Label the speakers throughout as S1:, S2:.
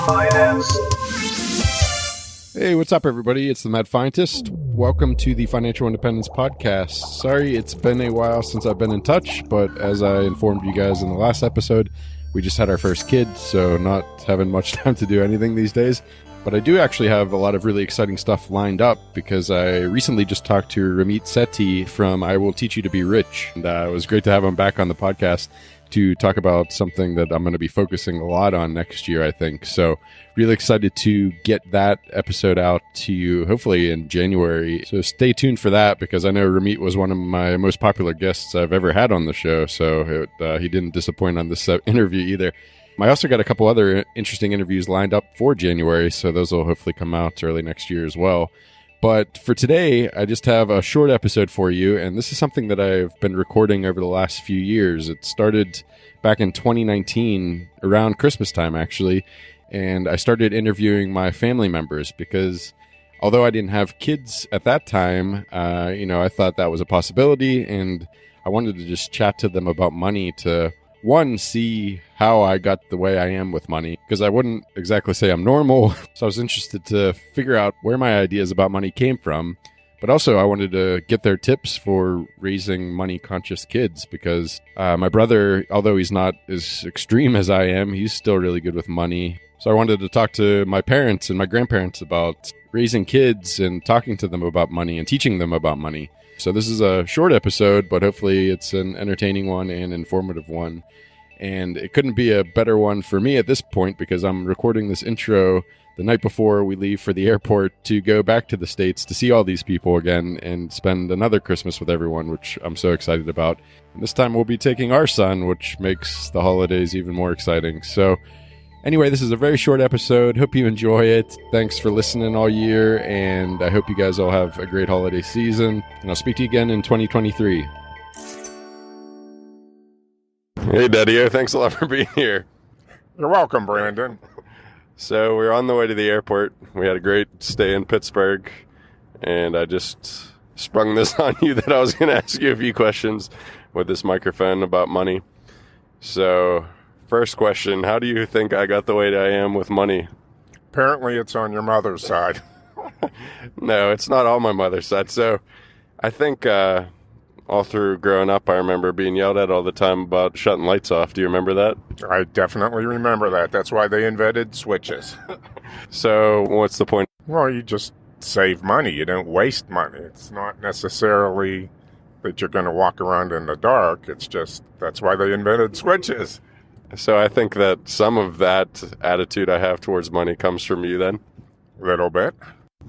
S1: Finance.
S2: Hey, what's up, everybody? It's the Mad Fientist. Welcome to the Financial Independence Podcast. Sorry, it's been a while since I've been in touch, but as I informed you guys in the last episode, we just had our first kid, so not having much time to do anything these days. But I do actually have a lot of really exciting stuff lined up because I recently just talked to Ramit Sethi from I Will Teach You to Be Rich. And it was great to have him back on the podcast to talk about something that I'm going to be focusing a lot on next year, I think. So really excited to get that episode out to you, hopefully in January. So stay tuned for that because I know Ramit was one of my most popular guests I've ever had on the show. So he didn't disappoint on this interview either. I also got a couple other interesting interviews lined up for January, so those will hopefully come out early next year as well. But for today, I just have a short episode for you, and this is something that I've been recording over the last few years. It started back in 2019, around Christmas time, actually, and I started interviewing my family members because although I didn't have kids at that time, I thought that was a possibility, and I wanted to just chat to them about money to, one, see how I got the way I am with money, because I wouldn't exactly say I'm normal. So I was interested to figure out where my ideas about money came from. But also I wanted to get their tips for raising money-conscious kids, because my brother, although he's not as extreme as I am, he's still really good with money. So I wanted to talk to my parents and my grandparents about raising kids and talking to them about money and teaching them about money. So this is a short episode, but hopefully it's an entertaining one and informative one. And it couldn't be a better one for me at this point because I'm recording this intro the night before we leave for the airport to go back to the States to see all these people again and spend another Christmas with everyone, which I'm so excited about. And this time we'll be taking our son, which makes the holidays even more exciting. So anyway, this is a very short episode. Hope you enjoy it. Thanks for listening all year, and I hope you guys all have a great holiday season. And I'll speak to you again in 2023. Hey, Daddy-O. Thanks a lot for being here.
S3: You're welcome, Brandon.
S2: So we're on the way to the airport. We had a great stay in Pittsburgh, and I just sprung this on you that I was going to ask you a few questions with this microphone about money. So first question, how do you think I got the way I am with money?
S3: Apparently it's on your mother's side.
S2: No, it's not all my mother's side. So I think all through growing up, I remember being yelled at all the time about shutting lights off. Do you remember that?
S3: I definitely remember that. That's why they invented switches.
S2: So what's the point?
S3: Well, you just save money. You don't waste money. It's not necessarily that you're going to walk around in the dark. It's just that's why they invented switches.
S2: So I think that some of that attitude I have towards money comes from you then?
S3: A little bit.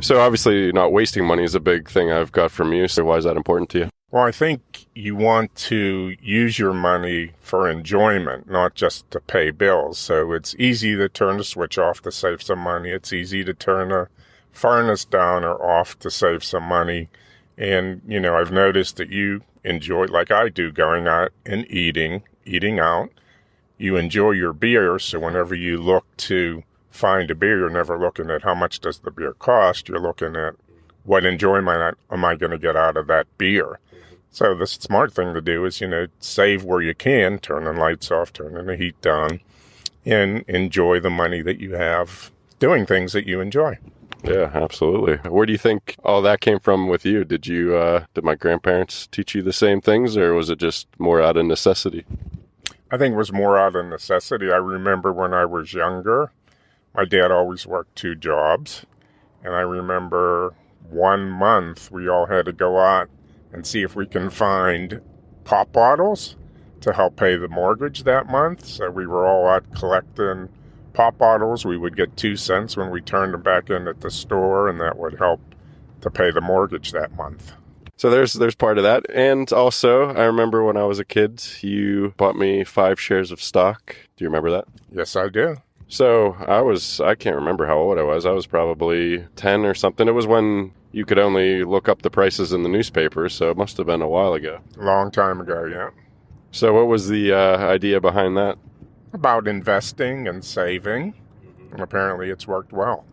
S2: So obviously not wasting money is a big thing I've got from you. So why is that important to you?
S3: Well, I think you want to use your money for enjoyment, not just to pay bills. So it's easy to turn the switch off to save some money. It's easy to turn the furnace down or off to save some money. And, I've noticed that you enjoy, like I do, going out and eating out. You enjoy your beer, so whenever you look to find a beer, you're never looking at how much does the beer cost. You're looking at what enjoyment am I going to get out of that beer. So the smart thing to do is, save where you can, turn the lights off, turning the heat down, and enjoy the money that you have doing things that you enjoy.
S2: Yeah, absolutely. Where do you think all that came from with you? Did my grandparents teach you the same things, or was it just more out of necessity?
S3: I think it was more out of necessity. I remember when I was younger, my dad always worked 2 jobs. And I remember one month we all had to go out and see if we can find pop bottles to help pay the mortgage that month. So we were all out collecting pop bottles. We would get 2 cents when we turned them back in at the store, and that would help to pay the mortgage that month.
S2: So there's part of that. And also, I remember when I was a kid, you bought me 5 shares of stock. Do you remember that?
S3: Yes, I do.
S2: So I can't remember how old I was. I was probably 10 or something. It was when you could only look up the prices in the newspaper, so it must have been a while ago.
S3: A long time ago, yeah.
S2: So what was the idea behind that?
S3: About investing and saving. And apparently it's worked well.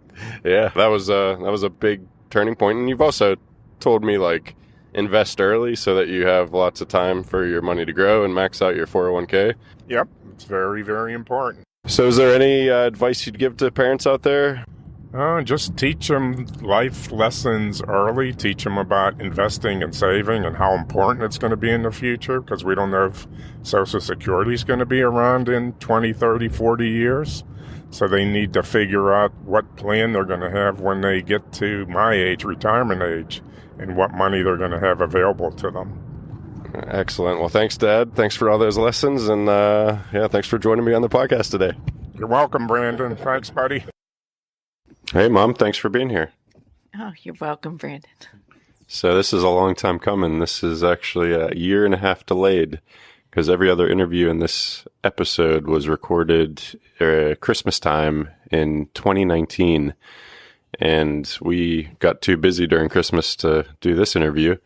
S2: Yeah, that was a big turning point. And you've also told me, invest early so that you have lots of time for your money to grow and max out your 401k.
S3: Yep, it's very, very important.
S2: So is there any advice you'd give to parents out there?
S3: Just teach them life lessons early. Teach them about investing and saving and how important it's going to be in the future, because we don't know if Social Security is going to be around in 20, 30, 40 years. So they need to figure out what plan they're going to have when they get to my age, retirement age, and what money they're going to have available to them.
S2: Excellent. Well, thanks, Dad. Thanks for all those lessons. And thanks for joining me on the podcast today.
S3: You're welcome, Brandon. Thanks, buddy.
S2: Hey, Mom. Thanks for being here.
S1: Oh, you're welcome, Brandon.
S2: So this is a long time coming. This is actually a year and a half delayed, because every other interview in this episode was recorded Christmas time in 2019. And we got too busy during Christmas to do this interview.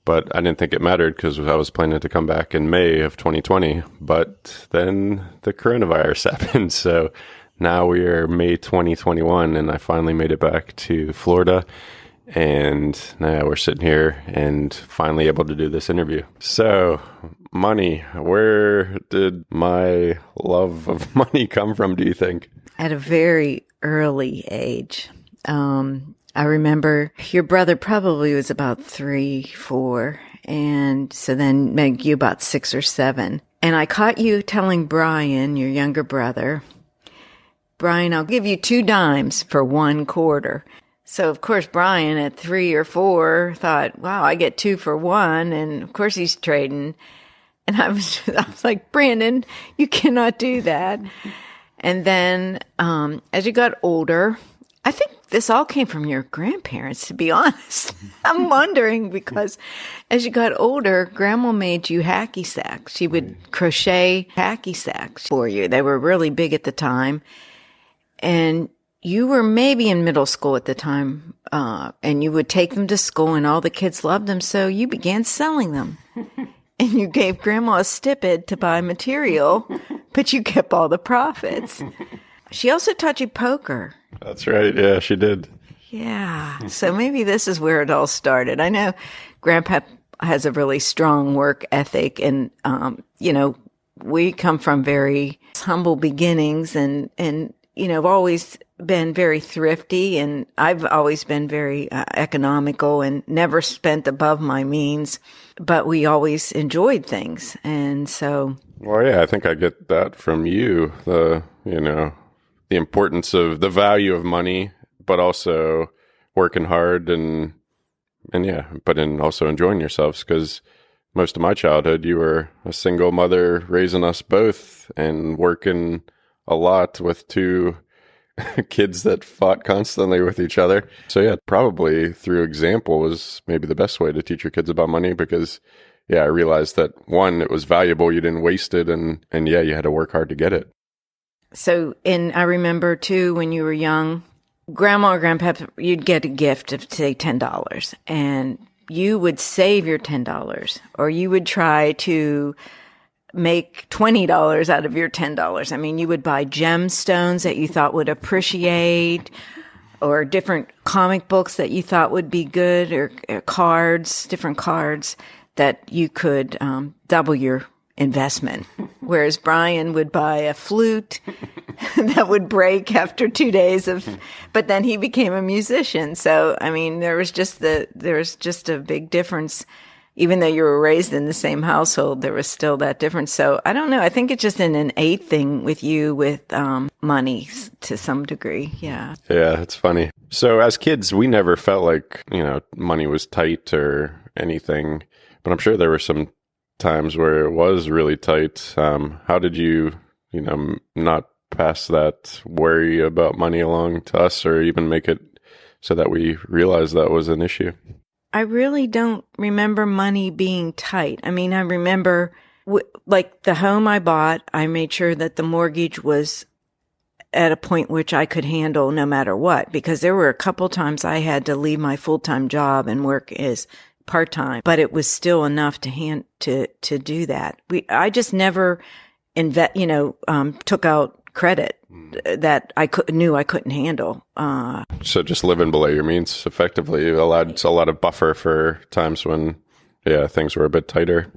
S2: But I didn't think it mattered because I was planning to come back in May of 2020. But then the coronavirus happened. So now we are May 2021, and I finally made it back to Florida. And now we're sitting here and finally able to do this interview. So, money. Where did my love of money come from, do you think?
S1: At a very early age. I remember your brother probably was about 3, 4, and so then maybe you about 6 or 7. And I caught you telling Brian, your younger brother, Brian, I'll give you 2 dimes for 1 quarter. So, of course, Brian at 3 or 4 thought, wow, I get 2 for 1. And, of course, he's trading. And I was like, Brandon, you cannot do that. And then as you got older, I think this all came from your grandparents, to be honest. I'm wondering, because as you got older, Grandma made you hacky sacks. She would crochet hacky sacks for you. They were really big at the time. And you were maybe in middle school at the time, and you would take them to school, and all the kids loved them, so you began selling them. And you gave Grandma a stipend to buy material, but you kept all the profits. She also taught you poker.
S2: That's right. Yeah, she did.
S1: Yeah. So maybe this is where it all started. I know Grandpa has a really strong work ethic, and, we come from very humble beginnings, and I've always been very thrifty, and I've always been very economical and never spent above my means, but we always enjoyed things. And so.
S2: Well, yeah, I think I get that from you, the importance of the value of money, but also working hard and also enjoying yourselves, because most of my childhood, you were a single mother raising us both and working a lot with 2 kids that fought constantly with each other. So yeah, probably through example was maybe the best way to teach your kids about money, because I realized that 1, it was valuable, you didn't waste it, and you had to work hard to get it.
S1: So, and I remember too, when you were young, Grandma or Grandpa, you'd get a gift of, say, $10, and you would save your $10, or you would try to make $20 out of your $10. I mean, you would buy gemstones that you thought would appreciate, or different comic books that you thought would be good, or cards, different cards that you could double your investment. Whereas Brian would buy a flute that would break after 2 days but then he became a musician. So, I mean, there was just a big difference. Even though you were raised in the same household, there was still that difference. So I don't know. I think it's just an innate thing with you with money to some degree. Yeah.
S2: Yeah, it's funny. So as kids, we never felt like, money was tight or anything, but I'm sure there were some times where it was really tight. How did you, not pass that worry about money along to us, or even make it so that we realized that was an issue?
S1: I really don't remember money being tight. I mean, I remember like the home I bought, I made sure that the mortgage was at a point which I could handle no matter what, because there were a couple times I had to leave my full-time job and work as part-time, but it was still enough to do that. I just never took out credit that knew I couldn't handle.
S2: So just living below your means effectively allowed a lot of buffer for times when, things were a bit tighter.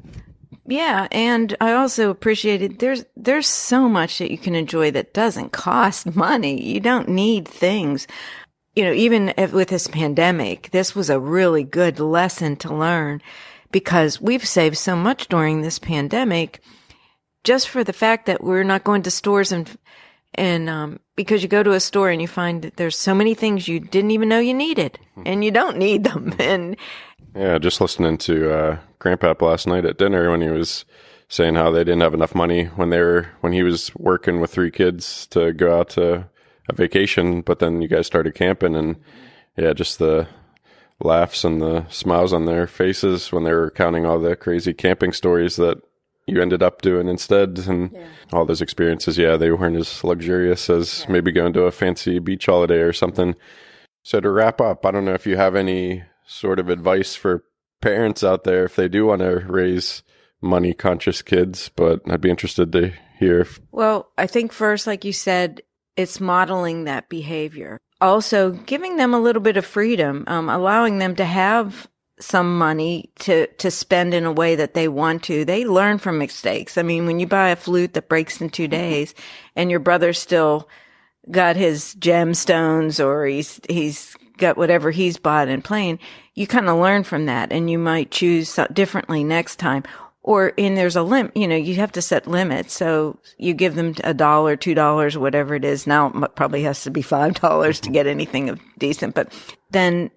S1: Yeah, and I also appreciated there's so much that you can enjoy that doesn't cost money. You don't need things. Even with this pandemic, this was a really good lesson to learn because we've saved so much during this pandemic just for the fact that we're not going to stores and because you go to a store and you find that there's so many things you didn't even know you needed and you don't need them. And
S2: Yeah, just listening to Grandpap last night at dinner when he was saying how they didn't have enough money when he was working with 3 kids to go out to a vacation, but then you guys started camping, and yeah, just the laughs and the smiles on their faces when they were counting all the crazy camping stories that you ended up doing instead, and all those experiences. Yeah, they weren't as luxurious as maybe going to a fancy beach holiday or something. So to wrap up, I don't know if you have any sort of advice for parents out there if they do want to raise money conscious kids, but I'd be interested to hear.
S1: Well, I think first, like you said, it's modeling that behavior. Also, giving them a little bit of freedom, allowing them to have some money to spend in a way that they want to. They learn from mistakes. I mean, when you buy a flute that breaks in 2 days and your brother still got his gemstones or he's got whatever he's bought and playing, you kind of learn from that and you might choose differently next time. There's a limit, you have to set limits. So you give them $1, $2, whatever it is. Now it probably has to be $5 to get anything decent, but then,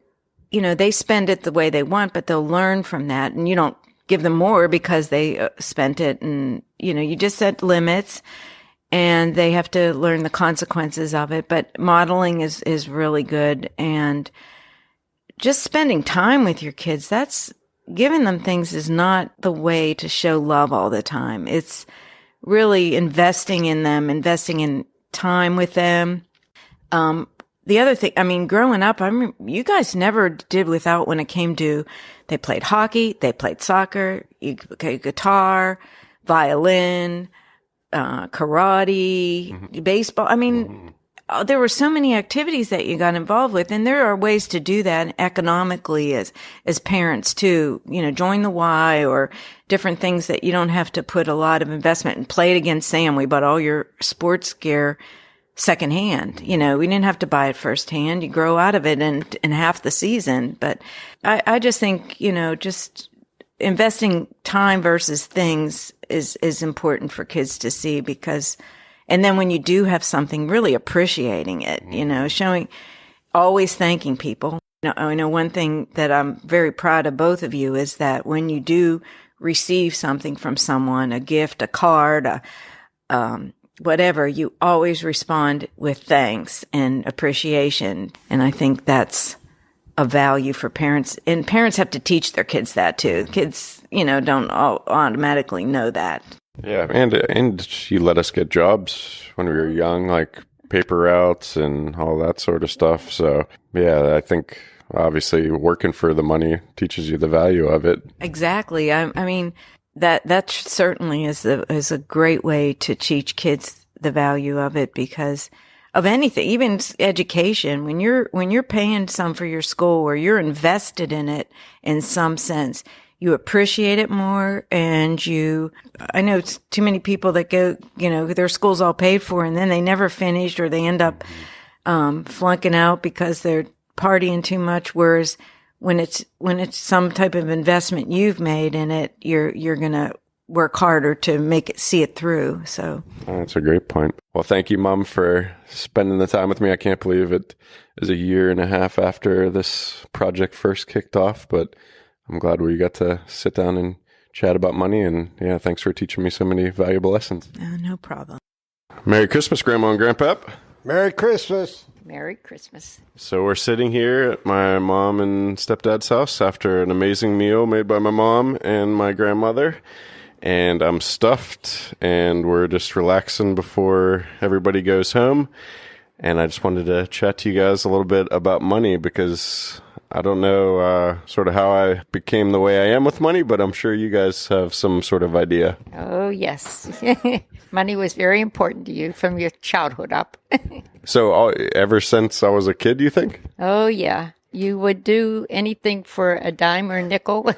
S1: they spend it the way they want, but they'll learn from that. And you don't give them more because they spent it. And, you just set limits and they have to learn the consequences of it. But modeling is really good. And just spending time with your kids, giving them things is not the way to show love all the time. It's really investing in them, investing in time with them. The other thing, I mean, growing up, you guys never did without when it came to, they played hockey, they played soccer, guitar, violin, karate, baseball. I mean, there were so many activities that you got involved with, and there are ways to do that economically as parents too. Join the Y or different things that you don't have to put a lot of investment and play it against Sam. We bought all your sports gear secondhand. We didn't have to buy it firsthand. You grow out of it in half the season. But I just think, just investing time versus things is important for kids to see because, and then when you do have something, really appreciating it, showing, always thanking people. I know one thing that I'm very proud of both of you is that when you do receive something from someone, a gift, a card, whatever, you always respond with thanks and appreciation. And I think that's a value for parents. And parents have to teach their kids that too. Kids, don't automatically know that.
S2: Yeah, and you let us get jobs when we were young, like paper routes and all that sort of stuff. So, yeah, I think obviously working for the money teaches you the value of it.
S1: Exactly. I mean, that certainly is a great way to teach kids the value of it because of anything, even education. When you're paying some for your school or you're invested in it in some sense, you appreciate it more. And I know it's too many people that go, their school's all paid for and then they never finished or they end up flunking out because they're partying too much. Whereas when it's some type of investment you've made in it, you're going to work harder to see it through. So
S2: that's a great point. Well, thank you, Mom, for spending the time with me. I can't believe it is a year and a half after this project first kicked off, but I'm glad we got to sit down and chat about money. And yeah, thanks for teaching me so many valuable lessons.
S1: No problem.
S2: Merry Christmas, Grandma and Grandpap.
S4: Merry Christmas.
S1: Merry Christmas.
S2: So we're sitting here at my mom and stepdad's house after an amazing meal made by my mom and my grandmother. And I'm stuffed and we're just relaxing before everybody goes home. And I just wanted to chat to you guys a little bit about money because I don't know sort of how I became the way I am with money, but I'm sure you guys have some sort of idea.
S5: Oh, yes. Money was very important to you from your childhood up.
S2: So ever since I was a kid, you think?
S5: Oh, yeah. You would do anything for a dime or a nickel.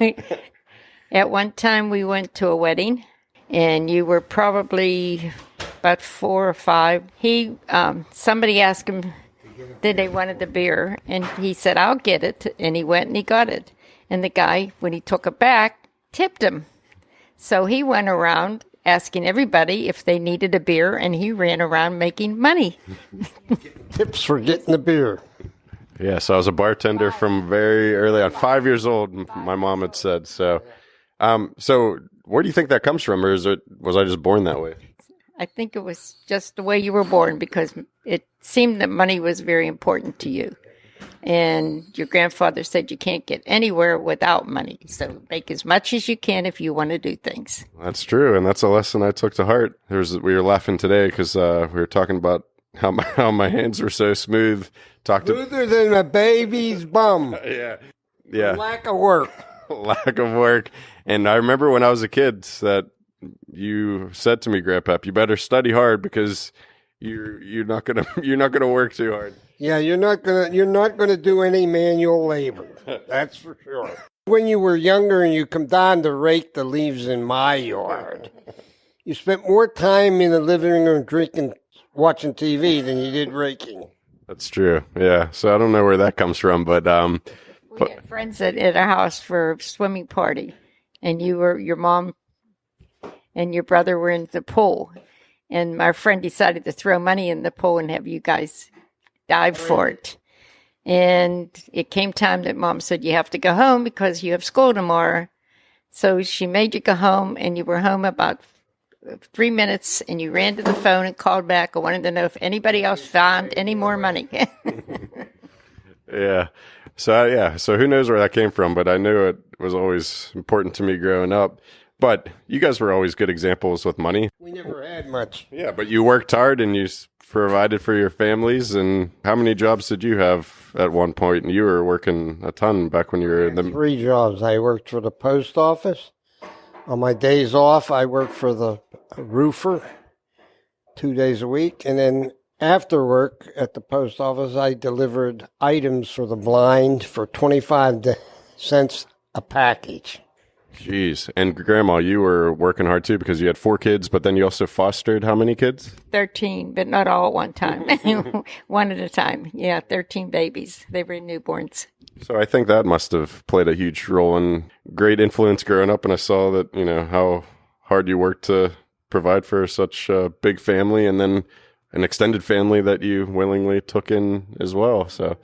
S5: At one time, we went to a wedding, and you were probably about 4 or 5. Somebody asked him, did they wanted the beer? And he said, I'll get it. And he went and he got it. And the guy, when he took it back, tipped him. So he went around asking everybody if they needed a beer, and he ran around making money.
S4: Tips for getting the beer.
S2: Yeah, so I was a bartender from very early on, 5 years old, my mom had said. So where do you think that comes from, or was I just born that way?
S5: I think it was just the way you were born, because it seemed that money was very important to you. And your grandfather said you can't get anywhere without money. So make as much as you can if you want to do things.
S2: That's true, and that's a lesson I took to heart. We were laughing today because we were talking about how my hands were so smooth.
S4: Smoother than a baby's bum.
S2: Yeah.
S4: Lack of work.
S2: Lack of work. And I remember when I was a kid that you said to me, Grandpa, you better study hard because you're not gonna work too hard.
S4: Yeah, you're not gonna do any manual labor. That's for sure. When you were younger and you come down to rake the leaves in my yard, you spent more time in the living room watching TV than you did raking.
S2: That's true. Yeah. So I don't know where that comes from, but
S5: we had friends at our house for a swimming party, and your mom and your brother were in the pool, and my friend decided to throw money in the pool and have you guys dive for it. And it came time that Mom said, you have to go home because you have school tomorrow. So she made you go home, and you were home about 3 minutes, and you ran to the phone and called back. I wanted to know if anybody else found any more money.
S2: Yeah. So who knows where that came from, but I knew it was always important to me growing up. But you guys were always good examples with money.
S4: We never had much.
S2: Yeah, but you worked hard and you provided for your families. And how many jobs did you have at one point? And you were working a ton back when you were in the...
S4: 3 jobs. I worked for the post office. On my days off, I worked for the roofer 2 days a week. And then after work at the post office, I delivered items for the blind for 25 cents a package.
S2: Jeez. And Grandma, you were working hard too because you had 4 kids, but then you also fostered how many kids?
S5: 13, but not all at one time. One at a time. Yeah, 13 babies. They were newborns.
S2: So I think that must have played a huge role and great influence growing up. And I saw that, how hard you worked to provide for such a big family and then an extended family that you willingly took in as well. So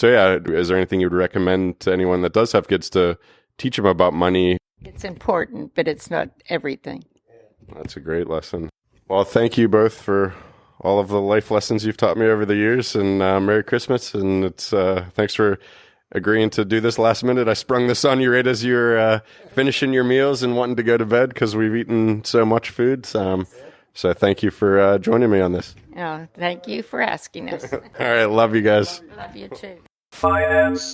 S2: yeah, is there anything you would recommend to anyone that does have kids to teach them about money?
S5: It's important, but it's not everything.
S2: That's a great lesson. Well, thank you both for all of the life lessons you've taught me over the years, and Merry Christmas. And it's thanks for agreeing to do this last minute. I sprung this on you right as you're finishing your meals and wanting to go to bed because we've eaten so much food. So thank you for joining me on this.
S5: Oh, thank you for asking us.
S2: All right. Love you guys.
S5: Love you too.
S6: Finance